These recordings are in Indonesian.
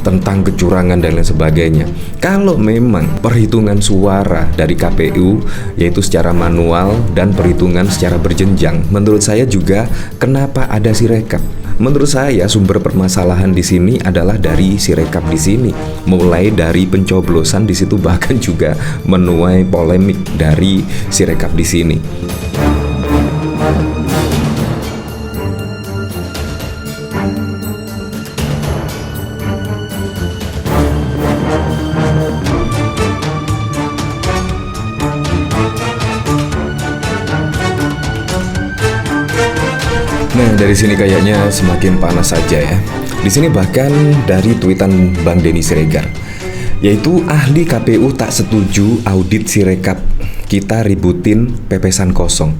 tentang kecurangan dan lain sebagainya. Kalau memang perhitungan suara dari KPU yaitu secara manual dan perhitungan secara berjenjang, menurut saya juga kenapa ada Sirekap? Menurut saya sumber permasalahan di sini adalah dari Sirekap di sini. Mulai dari pencoblosan di situ bahkan juga menuai polemik dari Sirekap di sini. Nah, dari sini kayaknya semakin panas saja ya. Di sini bahkan dari tweetan Bang Denny Siregar, yaitu ahli KPU tak setuju audit Sirekap, kita ributin pepesan kosong.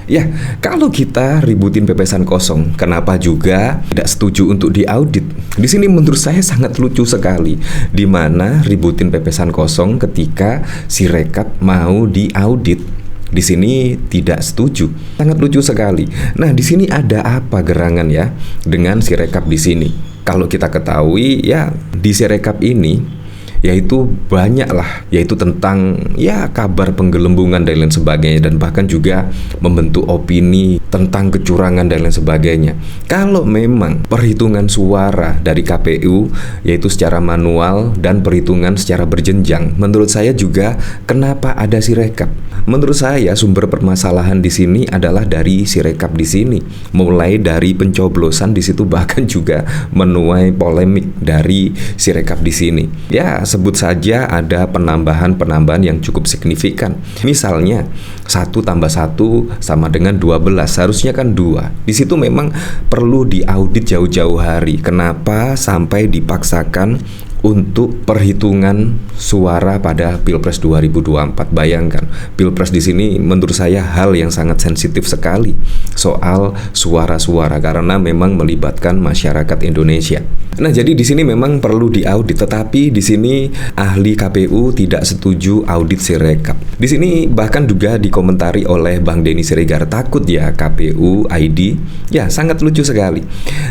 Ya, kalau kita ributin pepesan kosong, kenapa juga tidak setuju untuk diaudit? Di sini menurut saya sangat lucu sekali, di mana ributin pepesan kosong ketika Sirekap mau diaudit. Di sini tidak setuju, sangat lucu sekali. Nah, di sini ada apa gerangan ya dengan Sirekap di sini? Kalau kita ketahui ya di Sirekap ini yaitu banyak lah, yaitu tentang ya kabar penggelembungan dan lain sebagainya, dan bahkan juga membentuk opini tentang kecurangan dan lain sebagainya. Kalau memang perhitungan suara dari KPU yaitu secara manual dan perhitungan secara berjenjang, menurut saya juga kenapa ada Sirekap? Menurut saya sumber permasalahan di sini adalah dari Sirekap di sini. Mulai dari pencoblosan di situ bahkan juga menuai polemik dari Sirekap di sini. Ya, sebut saja ada penambahan yang cukup signifikan. Misalnya 1 tambah 1 sama dengan 12, seharusnya kan 2. Di situ memang perlu diaudit jauh-jauh hari. Kenapa sampai dipaksakan untuk perhitungan suara pada Pilpres 2024? Bayangkan, Pilpres di sini menurut saya hal yang sangat sensitif sekali soal suara-suara karena memang melibatkan masyarakat Indonesia. Nah, jadi di sini memang perlu diaudit, tetapi di sini ahli KPU tidak setuju audit Sirekap. Di sini bahkan juga dikomentari oleh Bang Denny Siregar, takut ya KPU ID. Ya, sangat lucu sekali.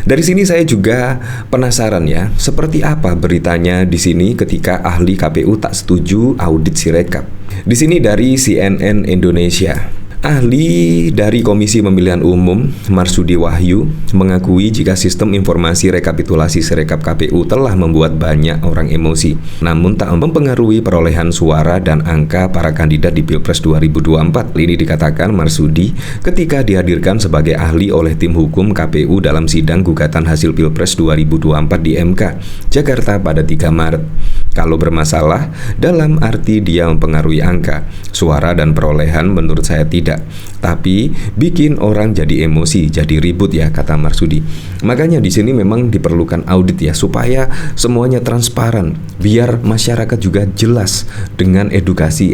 Dari sini saya juga penasaran ya, seperti apa beritanya di sini ketika ahli KPU tak setuju audit Sirekap. Di sini dari CNN Indonesia. Ahli dari Komisi Pemilihan Umum, Marsudi Wahyu, mengakui jika sistem informasi rekapitulasi Sirekap KPU telah membuat banyak orang emosi, namun tak mempengaruhi perolehan suara dan angka para kandidat di Pilpres 2024. Ini dikatakan Marsudi ketika dihadirkan sebagai ahli oleh tim hukum KPU dalam sidang gugatan hasil Pilpres 2024 di MK, Jakarta pada 3 Maret. Kalau bermasalah dalam arti dia mempengaruhi angka, suara dan perolehan, menurut saya tidak. Tapi bikin orang jadi emosi, jadi ribut ya, kata Marsudi. Makanya di sini memang diperlukan audit ya, supaya semuanya transparan, biar masyarakat juga jelas dengan edukasi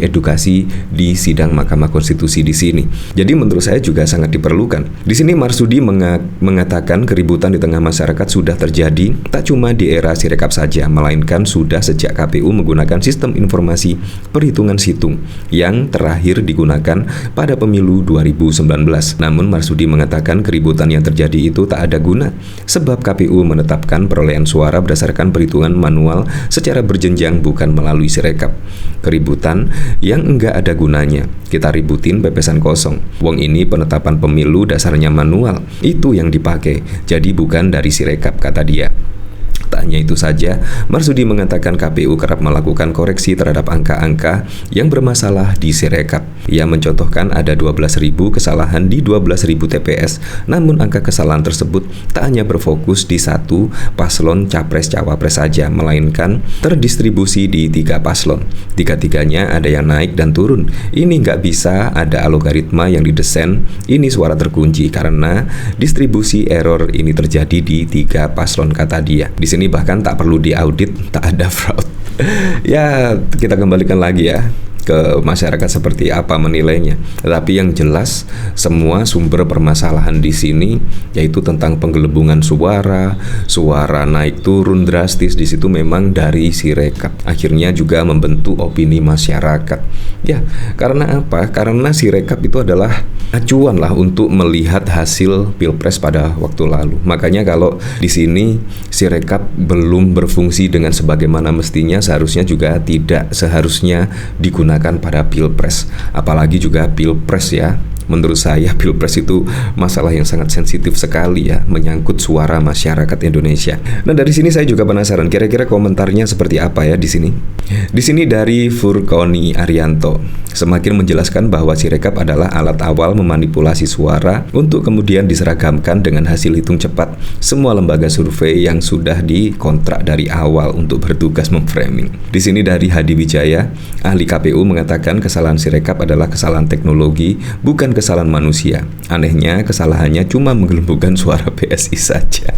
di sidang Mahkamah Konstitusi di sini. Jadi menurut saya juga sangat diperlukan. Di sini Marsudi mengatakan keributan di tengah masyarakat sudah terjadi tak cuma di era Sirekap saja, melainkan sudah sejak KPU menggunakan sistem informasi perhitungan situng yang terakhir digunakan pada pemilu 2019. Namun Marsudi mengatakan keributan yang terjadi itu tak ada guna, sebab KPU menetapkan perolehan suara berdasarkan perhitungan manual secara berjenjang, bukan melalui Sirekap. Keributan yang enggak ada gunanya, kita ributin pepesan kosong. Wong ini penetapan pemilu dasarnya manual, itu yang dipakai, jadi bukan dari Sirekap, kata dia. Tak hanya itu saja, Marsudi mengatakan KPU kerap melakukan koreksi terhadap angka-angka yang bermasalah di Sirekap. Ia mencontohkan ada 12.000 kesalahan di 12.000 TPS, namun angka kesalahan tersebut tak hanya berfokus di satu paslon capres-cawapres saja, melainkan terdistribusi di 3 paslon. Tiga-tiganya ada yang naik dan turun. Ini nggak bisa ada algoritma yang didesain, ini suara terkunci karena distribusi error ini terjadi di 3 paslon, kata dia. Di sini bahkan tak perlu diaudit, tak ada fraud. Ya, kita kembalikan lagi ya. ke masyarakat seperti apa menilainya. Tetapi yang jelas semua sumber permasalahan di sini yaitu tentang penggelembungan suara naik turun drastis di situ memang dari Sirekap. Akhirnya juga membentuk opini masyarakat. Ya, karena apa? Karena Sirekap itu adalah acuan lah untuk melihat hasil Pilpres pada waktu lalu. Makanya kalau di sini Sirekap belum berfungsi dengan sebagaimana mestinya, seharusnya juga tidak seharusnya digunakan pada Pilpres. Apalagi juga Pilpres ya. Menurut saya Pilpres itu masalah yang sangat sensitif sekali ya, menyangkut suara masyarakat Indonesia. Nah, dari sini saya juga penasaran kira-kira komentarnya seperti apa ya di sini. Di sini dari Furkoni Arianto semakin menjelaskan bahwa Sirekap adalah alat awal memanipulasi suara untuk kemudian diseragamkan dengan hasil hitung cepat semua lembaga survei yang sudah dikontrak dari awal untuk bertugas memframing. Di sini dari Hadi Wijaya, ahli KPU mengatakan kesalahan Sirekap adalah kesalahan teknologi, bukan kesalahan manusia. Anehnya kesalahannya cuma menggelembungkan suara PSI saja.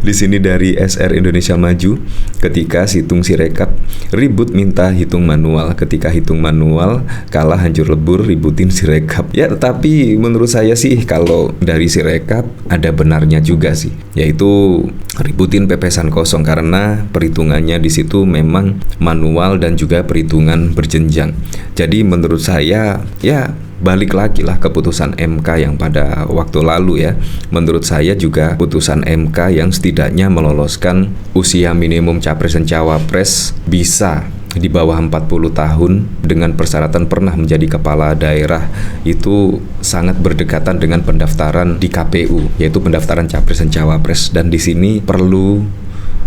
Di sini dari SR Indonesia Maju, ketika situng Sirekap ribut minta hitung manual, ketika hitung manual kalah hancur lebur ributin Sirekap. Ya, tetapi menurut saya sih kalau dari Sirekap ada benarnya juga sih, yaitu ributin pepesan kosong karena perhitungannya di situ memang manual dan juga perhitungan berjenjang. Jadi menurut saya ya balik lagi lah keputusan MK yang pada waktu lalu ya. Menurut saya juga putusan MK yang setidaknya meloloskan usia minimum capres dan cawapres bisa di bawah 40 tahun dengan persyaratan pernah menjadi kepala daerah itu sangat berdekatan dengan pendaftaran di KPU, yaitu pendaftaran capres dan cawapres. Dan di sini perlu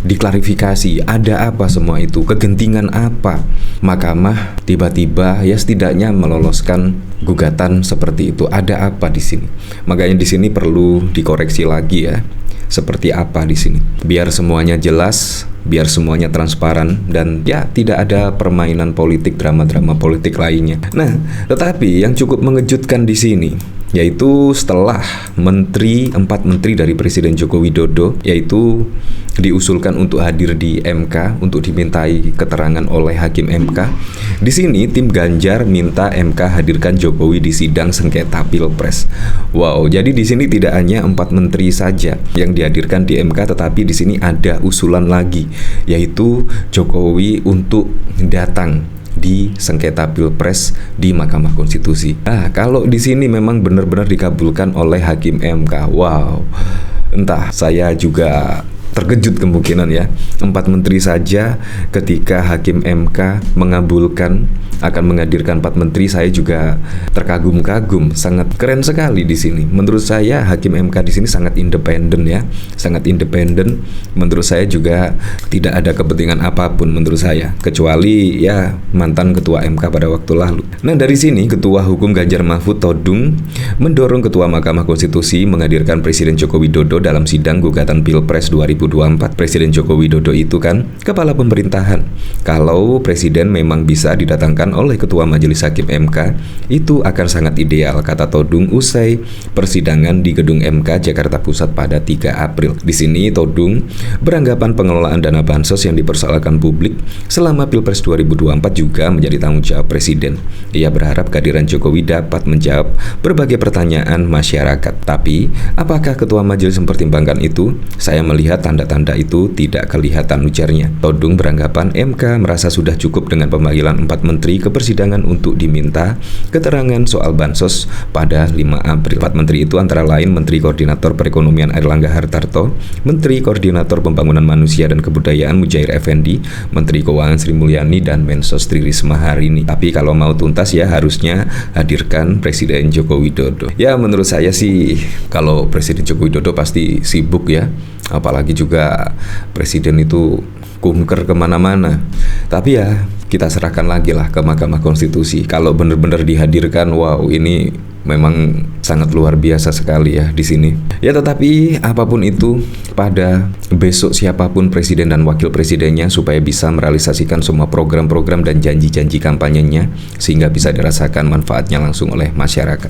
diklarifikasi, ada apa semua itu, kegentingan apa Mahkamah tiba-tiba ya setidaknya meloloskan gugatan seperti itu, ada apa di sini. Makanya di sini perlu dikoreksi lagi ya, seperti apa di sini, biar semuanya jelas, biar semuanya transparan dan ya tidak ada permainan politik, drama-drama politik lainnya. Nah, tetapi yang cukup mengejutkan di sini yaitu setelah 4 menteri dari Presiden Joko Widodo yaitu diusulkan untuk hadir di MK untuk dimintai keterangan oleh hakim MK. Di sini tim Ganjar minta MK hadirkan Jokowi di sidang sengketa Pilpres. Wow, jadi di sini tidak hanya 4 menteri saja yang dihadirkan di MK, tetapi di sini ada usulan lagi yaitu Jokowi untuk datang di sengketa Pilpres di Mahkamah Konstitusi. Kalau di sini memang benar-benar dikabulkan oleh hakim MK, wow, entah, saya juga terkejut kemungkinan ya. 4 menteri saja ketika hakim MK mengabulkan akan menghadirkan 4 menteri, saya juga terkagum-kagum, sangat keren sekali di sini. Menurut saya hakim MK di sini sangat independen ya, sangat independen. Menurut saya juga tidak ada kepentingan apapun menurut saya, kecuali ya mantan ketua MK pada waktu lalu. Nah, dari sini Ketua Hukum Ganjar Mahfud Todung mendorong Ketua Mahkamah Konstitusi menghadirkan Presiden Joko Widodo dalam sidang gugatan Pilpres 2024. Presiden Joko Widodo itu kan kepala pemerintahan. Kalau presiden memang bisa didatangkan oleh Ketua Majelis Hakim MK, itu akan sangat ideal, kata Todung usai persidangan di Gedung MK Jakarta Pusat pada 3 April. Di sini Todung beranggapan pengelolaan dana bansos yang dipersoalkan publik selama Pilpres 2024 juga menjadi tanggung jawab presiden. Ia berharap kehadiran Jokowi dapat menjawab berbagai pertanyaan masyarakat. Tapi, apakah Ketua Majelis mempertimbangkan itu? Saya melihat tanda-tanda itu tidak kelihatan, ujarnya. Todung beranggapan MK merasa sudah cukup dengan pemanggilan 4 menteri ke persidangan untuk diminta keterangan soal bansos pada 5 April. 4 menteri itu antara lain Menteri Koordinator Perekonomian Airlangga Hartarto, Menteri Koordinator Pembangunan Manusia dan Kebudayaan Mujair Effendi, Menteri Keuangan Sri Mulyani, dan Mensos Tri Risma hari ini. Tapi kalau mau tuntas ya harusnya hadirkan Presiden Joko Widodo. Ya, menurut saya sih kalau Presiden Joko Widodo pasti sibuk ya, apalagi juga Presiden itu kunker kemana-mana. Tapi ya kita serahkan lagi lah ke Mahkamah Konstitusi. Kalau benar-benar dihadirkan, wow, ini memang sangat luar biasa sekali ya di sini. Ya, tetapi apapun itu, pada besok siapapun presiden dan wakil presidennya supaya bisa merealisasikan semua program-program dan janji-janji kampanyenya sehingga bisa dirasakan manfaatnya langsung oleh masyarakat.